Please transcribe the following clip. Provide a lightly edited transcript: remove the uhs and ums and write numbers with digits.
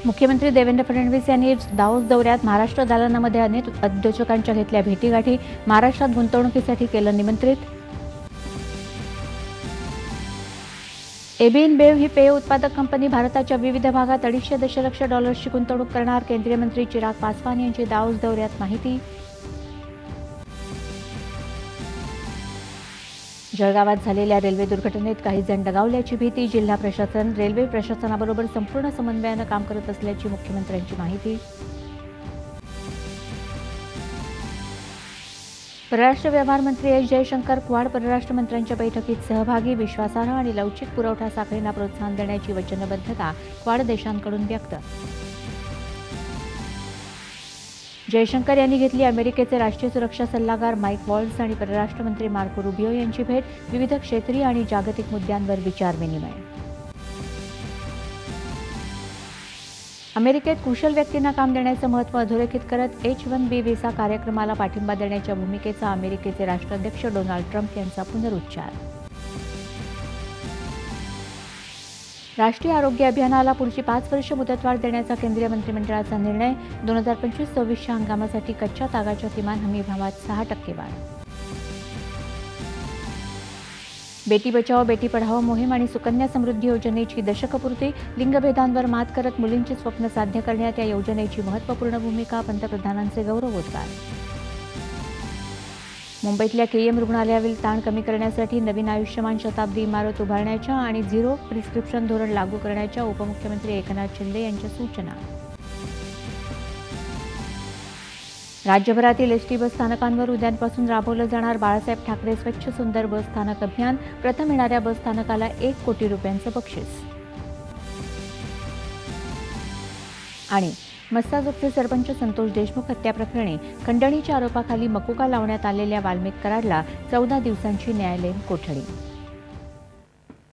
मुख्यमंत्री देवेंद्र फडणवीस यांनी दावोस दौऱ्यात महाराष्ट्र दालनामध्ये अनेक उद्योजकांच्या घेतल्या भेटीगाठी, महाराष्ट्रात गुंतवणुकीसाठी केलं निमंत्रित. AB InBev ही पेय उत्पादक कंपनी भारताच्या विविध भागात $250 दशलक्षची गुंतवणूक करणार, केंद्रीय मंत्री चिराग पासवान यांची दावोस दौऱ्यात माहिती. जळगावात झालेल्या रेल्वे दुर्घटनेत काही जण दगावल्याची भीती, जिल्हा प्रशासन रेल्वे प्रशासनाबरोबर संपूर्ण समन्वयानं काम करत असल्याची मुख्यमंत्र्यांची माहिती. परराष्ट्र व्यवहार मंत्री एस जयशंकर क्वाड परराष्ट्र मंत्र्यांच्या बैठकीत सहभागी, विश्वासार्ह आणि लवचिक पुरवठा साखळींना प्रोत्साहन देण्याची वचनबद्धता क्वाड देशांकडून व्यक्त. जयशंकर यांनी घेतली अमेरिकेचे राष्ट्रीय सुरक्षा सल्लागार माईक वॉल्ट्झ आणि परराष्ट्र मंत्री मार्को रुबियो यांची भेट, विविध क्षेत्रीय आणि जागतिक मुद्द्यांवर विचारविनिमय. अमेरिकेत कुशल व्यक्तींना काम देण्याचं महत्त्व अधोरेखित करत H-1B व्हिसा कार्यक्रमाला पाठिंबा देण्याच्या भूमिकेचा अमेरिकेचे राष्ट्राध्यक्ष डोनाल्ड ट्रम्प यांचा पुनरुच्चार. राष्ट्रीय आरोग्य अभियानाला पुढची 5 वर्ष मुदतवाढ देण्याचा केंद्रीय मंत्रिमंडळाचा निर्णय, 2025-26 हंगामासाठी कच्च्या तागाच्या किमान हमीभावात 6% वाढ. बेटी बचाओ बेटी पढाओ मोहीम आणि सुकन्या समृद्धी योजनेची दशकपूर्ती, लिंगभेदांवर मात करत मुलींची स्वप्न साध्य करण्यात या योजनेची महत्त्वपूर्ण भूमिका, पंतप्रधानांचे गौरवोद्गार. मुंबईतल्या KM रुग्णालयावरील ताण कमी करण्यासाठी नवीन आयुष्यमान शताब्दी इमारत उभारण्याच्या आणि झिरो प्रिस्क्रिप्शन धोरण लागू करण्याच्या उपमुख्यमंत्री एकनाथ शिंदे यांच्या सूचना. राज्यभरातील एसटी बस स्थानकांवर उद्यापासून राबवलं जाणार बाळासाहेब ठाकरे स्वच्छ सुंदर बस स्थानक अभियान, प्रथम येणाऱ्या बस स्थानकाला 1 कोटी रुपयांचं बक्षीस. आणि मस्साजोगचे सरपंच संतोष देशमुख हत्या प्रकरणी खंडणीच्या आरोपाखाली मकोका लावण्यात आलेल्या वाल्मिक कराडला 14 दिवसांची न्यायालयीन कोठडी.